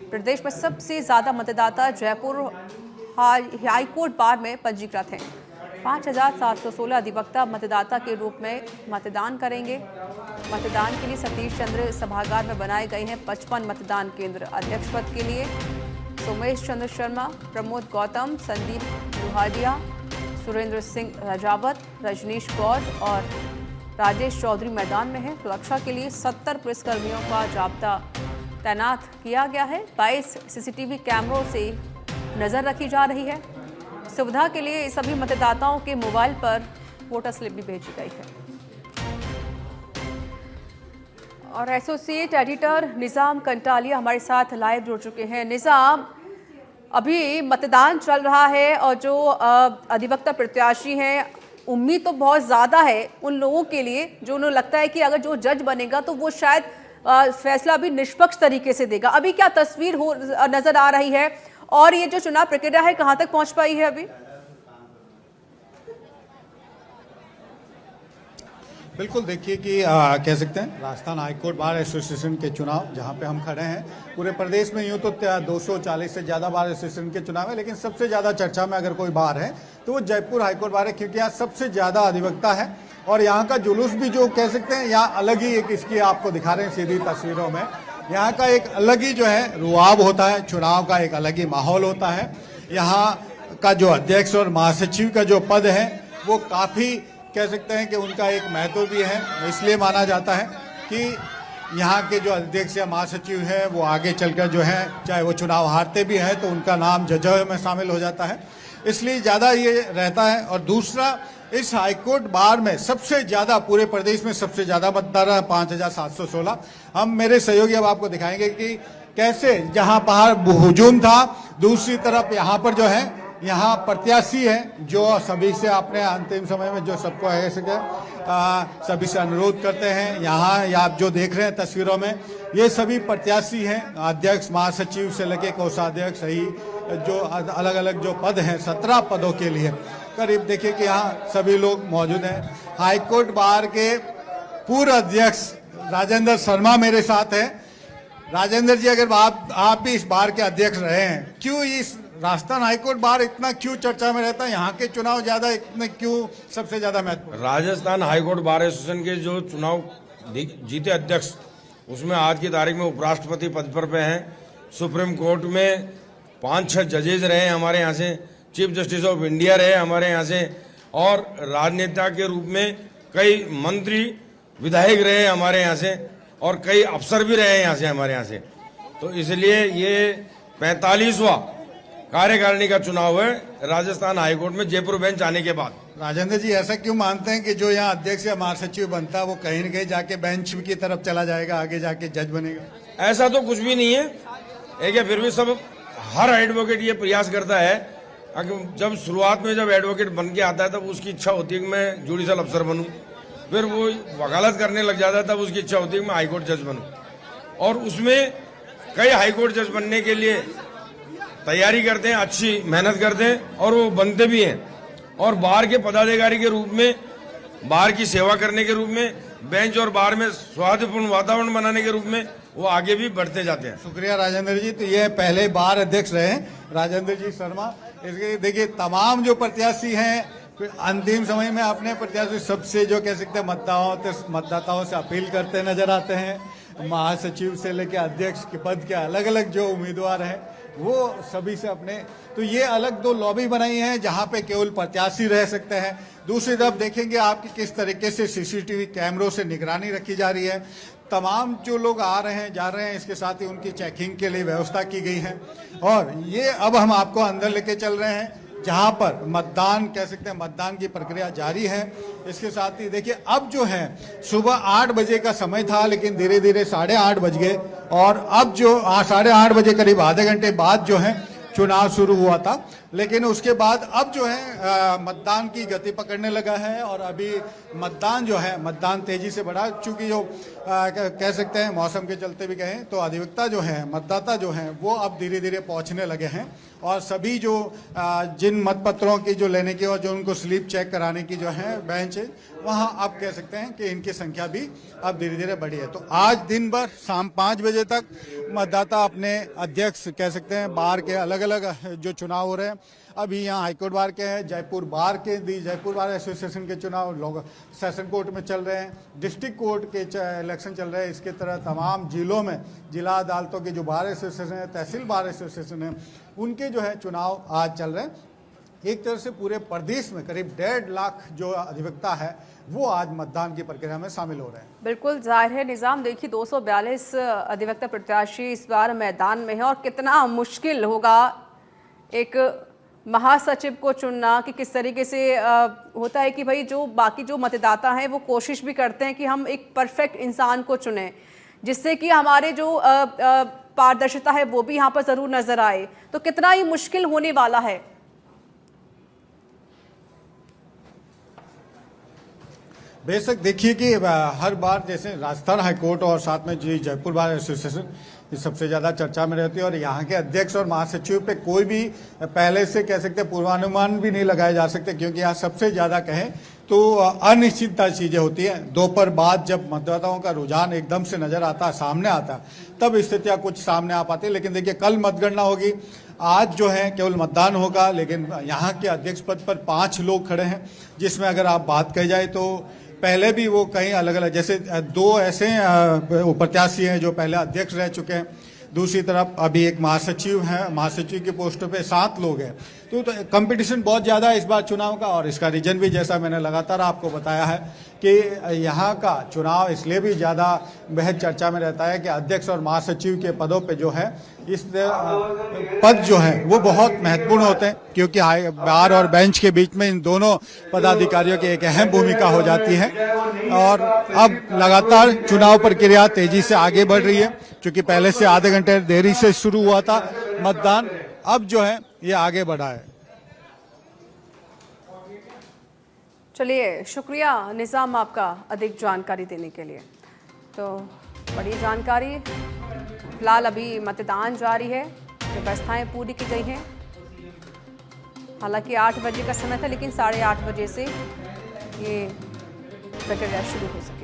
प्रदेश में सबसे ज्यादा मतदाता जयपुर हाईकोर्ट बार में पंजीकृत हैं। 5,716 अधिवक्ता मतदाता के रूप में मतदान करेंगे। मतदान के लिए सतीश चंद्र सभागार में बनाए गए हैं 55 मतदान केंद्र। अध्यक्ष पद के लिए सोमेश चंद्र शर्मा, प्रमोद गौतम, संदीप लुहारिया, सुरेंद्र सिंह राजावत, रजनीश गौर और राजेश चौधरी मैदान में है। सुरक्षा के लिए 70 पुलिसकर्मियों का जाब्ता तैनात किया गया है। 22 सीसीटीवी कैमरों से नजर रखी जा रही है। सुविधा के लिए सभी मतदाताओं के मोबाइल पर वोटर स्लिप भी भेजी गई है। और एसोसिएट एडिटर निजाम कंटालिया हमारे साथ लाइव जुड़ चुके हैं। निजाम, अभी मतदान चल रहा है और जो अधिवक्ता प्रत्याशी हैं, उम्मीद तो बहुत ज़्यादा है उन लोगों के लिए जो उन्हें लगता है कि अगर जो जज बनेगा तो वो शायद फैसला भी निष्पक्ष तरीके से देगा। अभी क्या तस्वीर हो नजर आ रही है और ये जो चुनाव प्रक्रिया है कहां तक पहुंच पाई है अभी? बिल्कुल, देखिए कि कह सकते हैं राजस्थान हाईकोर्ट बार एसोसिएशन के चुनाव जहां पे हम खड़े हैं, पूरे प्रदेश में यूं तो 240 से ज़्यादा बार एसोसिएशन के चुनाव है, लेकिन सबसे ज़्यादा चर्चा में अगर कोई बार है तो वो जयपुर हाईकोर्ट बार है, क्योंकि यहाँ सबसे ज़्यादा अधिवक्ता है। और यहाँ का जुलूस भी जो कह सकते हैं, यहाँ अलग ही एक इसकी आपको दिखा रहे हैं सीधी तस्वीरों में, यहाँ का एक अलग ही जो है रुआब होता है, चुनाव का एक अलग ही माहौल होता है। यहाँ का जो अध्यक्ष और महासचिव का जो पद है वो काफ़ी कह सकते हैं कि उनका एक महत्व भी है। इसलिए माना जाता है कि यहाँ के जो अध्यक्ष या महासचिव है वो आगे चलकर जो है, चाहे वो चुनाव हारते भी हैं तो उनका नाम जजों में शामिल हो जाता है, इसलिए ज़्यादा ये रहता है। और दूसरा, इस हाईकोर्ट बार में सबसे ज़्यादा पूरे प्रदेश में सबसे ज़्यादा मतदाता है 5,716। हम मेरे सहयोगी अब आपको दिखाएंगे कि कैसे जहाँ बाहर हुजूम था, दूसरी तरफ यहाँ पर जो है यहाँ प्रत्याशी है जो सभी से अपने अंतिम समय में जो सबको है सके सभी से अनुरोध करते हैं। यहाँ या आप जो देख रहे हैं तस्वीरों में, ये सभी प्रत्याशी हैं, अध्यक्ष महासचिव से लेके कोषाध्यक्ष सही जो अलग अलग जो पद हैं 17 पदों के लिए करीब। देखिए कि यहाँ सभी लोग मौजूद हैं। हाईकोर्ट बार के पूर्व अध्यक्ष राजेंद्र शर्मा मेरे साथ है। राजेंद्र जी, अगर आप भी इस बार के अध्यक्ष रहे हैं, क्यों इस राजस्थान हाईकोर्ट बार इतना क्यों चर्चा में रहता है? यहाँ के चुनाव ज्यादा इतने क्यों सबसे ज्यादा महत्वपूर्ण? राजस्थान हाईकोर्ट बार एसोसिएशन के जो चुनाव जीते अध्यक्ष, उसमें आज की तारीख में उपराष्ट्रपति पद पर हैं, सुप्रीम कोर्ट में 5-6 जजेज रहे हमारे यहाँ से, चीफ जस्टिस ऑफ इंडिया रहे हमारे यहाँ से, और राजनेता के रूप में कई मंत्री विधायक रहे हमारे यहाँ से, और कई अफसर भी रहे यहाँ से हमारे यहाँ से। तो इसलिए ये 45वां कार्यकारिणी का चुनाव है राजस्थान हाईकोर्ट में जयपुर बेंच आने के बाद। राजेंद्र जी, ऐसा क्यों मानते हैं कि जो यहाँ अध्यक्ष या महासचिव बनता है वो कहीं न कहीं जाके बेंच की तरफ चला जाएगा, आगे जाके जज बनेगा? ऐसा तो कुछ भी नहीं है। एक फिर भी सब हर एडवोकेट ये प्रयास करता है, जब शुरुआत में जब एडवोकेट बन के आता है तब उसकी इच्छा होती है कि मैं जुडिशल अफसर बनूं, फिर वो वकालत करने लग जाता है तब उसकी इच्छा होती है कि मैं हाईकोर्ट जज बनूं। और उसमें कई हाईकोर्ट जज बनने के लिए तैयारी करते हैं, अच्छी मेहनत करते हैं और वो बनते भी हैं। और बार के पदाधिकारी के रूप में, बार की सेवा करने के रूप में, बेंच और बार में सौहार्दपूर्ण वातावरण बनाने के रूप में वो आगे भी बढ़ते जाते हैं। शुक्रिया राजेंद्र जी। तो ये पहले बार अध्यक्ष रहे राजेंद्र जी शर्मा। इसके देखिए तमाम जो प्रत्याशी हैं अंतिम समय में अपने प्रत्याशी सबसे जो कह सकते हैं मतदाताओं से अपील करते नजर आते हैं। महासचिव से लेकर अध्यक्ष के पद के अलग अलग जो उम्मीदवार हैं वो सभी से अपने, तो ये अलग दो लॉबी बनाई है जहां पे केवल प्रत्याशी रह सकते हैं। दूसरी तरफ देखेंगे आपकी किस तरीके से सीसीटीवी कैमरों से निगरानी रखी जा रही है। तमाम जो लोग आ रहे हैं जा रहे हैं, इसके साथ ही उनकी चेकिंग के लिए व्यवस्था की गई है। और ये अब हम आपको अंदर लेके चल रहे हैं जहां पर मतदान कह सकते हैं मतदान की प्रक्रिया जारी है। इसके साथ ही देखिए अब जो है सुबह 8 बजे का समय था, लेकिन धीरे धीरे 8:30 बज गए और अब जो 8:30 बजे करीब आधे घंटे बाद जो है चुनाव शुरू हुआ था, लेकिन उसके बाद अब जो है मतदान की गति पकड़ने लगा है और अभी मतदान जो है मतदान तेजी से बढ़ा, चूंकि जो कह सकते हैं मौसम के चलते भी कहें तो अधिवक्ता जो है मतदाता जो हैं वो अब धीरे धीरे पहुंचने लगे हैं और सभी जो जिन मतपत्रों की जो लेने की और जो उनको स्लिप चेक कराने की जो है बेंच है वहां आप कह सकते हैं कि इनकी संख्या भी अब धीरे धीरे बढ़ी है। तो आज दिन भर शाम 5 बजे तक मतदाता अपने अध्यक्ष कह सकते हैं बार के अलग अलग जो चुनाव हो रहे हैं, अभी यहाँ हाईकोर्ट बार के हैं, जयपुर बार के जयपुर बार एसोसिएशन के चुनाव सेशन कोर्ट में चल रहे हैं, डिस्ट्रिक्ट कोर्ट के इलेक्शन चल रहे हैं। इसके तरह तमाम जिलों में जिला अदालतों के जो बार एसोसिएशन है, तहसील बार एसोसिएशन है, उनके जो है चुनाव आज चल रहे हैं। एक तरह से पूरे प्रदेश में करीब 1.5 लाख जो अधिवक्ता है वो आज मतदान की प्रक्रिया में शामिल हो रहे हैं। बिल्कुल जाहिर है निज़ाम, देखिए 242 अधिवक्ता प्रत्याशी इस बार मैदान में है और कितना मुश्किल होगा एक महासचिव को चुनना कि किस तरीके से होता है कि भाई जो बाकी जो मतदाता हैं वो कोशिश भी करते हैं कि हम एक परफेक्ट इंसान को चुनें जिससे कि हमारे जो पारदर्शिता है वो भी यहाँ पर ज़रूर नज़र आए, तो कितना ही मुश्किल होने वाला है। बेशक देखिए कि हर बार जैसे राजस्थान हाईकोर्ट और साथ में जी जयपुर बार एसोसिएशन ये सबसे ज़्यादा चर्चा में रहती है और यहाँ के अध्यक्ष और महासचिव पे कोई भी पहले से कह सकते पूर्वानुमान भी नहीं लगाए जा सकते, क्योंकि यहाँ सबसे ज़्यादा कहें तो अनिश्चितता चीज़ें होती हैं। दोपहर बाद जब मतदाताओं का रुझान एकदम से नज़र आता है, सामने आता है, तब स्थितियाँ कुछ सामने आ पाती है। लेकिन देखिए कल मतगणना होगी, आज जो है केवल मतदान होगा, लेकिन यहाँ के अध्यक्ष पद पर 5 लोग खड़े हैं, जिसमें अगर आप बात कही जाए तो पहले भी वो कहीं अलग अलग जैसे 2 ऐसे प्रत्याशी हैं जो पहले अध्यक्ष रह चुके हैं, दूसरी तरफ अभी एक महासचिव है, महासचिव की पोस्ट पे 7 लोग हैं। तो कंपटीशन बहुत ज़्यादा है इस बार चुनाव का और इसका रीजन भी जैसा मैंने लगातार आपको बताया है कि यहाँ का चुनाव इसलिए भी ज़्यादा बेहद चर्चा में रहता है कि अध्यक्ष और महासचिव के पदों पे जो है इस पद जो है वो बहुत महत्वपूर्ण होते हैं, क्योंकि बार और बेंच के बीच में इन दोनों पदाधिकारियों की एक अहम भूमिका हो जाती है। और अब लगातार चुनाव प्रक्रिया तेजी से आगे बढ़ रही है, क्योंकि पहले से आधे घंटे देरी से शुरू हुआ था मतदान, अब जो है ये आगे बढ़ा है। चलिए शुक्रिया निज़ाम आपका अधिक जानकारी देने के लिए। तो बड़ी जानकारी, फिलहाल अभी मतदान जारी है, व्यवस्थाएं पूरी की गई हैं। हालांकि 8 बजे का समय था, लेकिन 8:30 बजे से ये प्रक्रिया शुरू हो सकती है।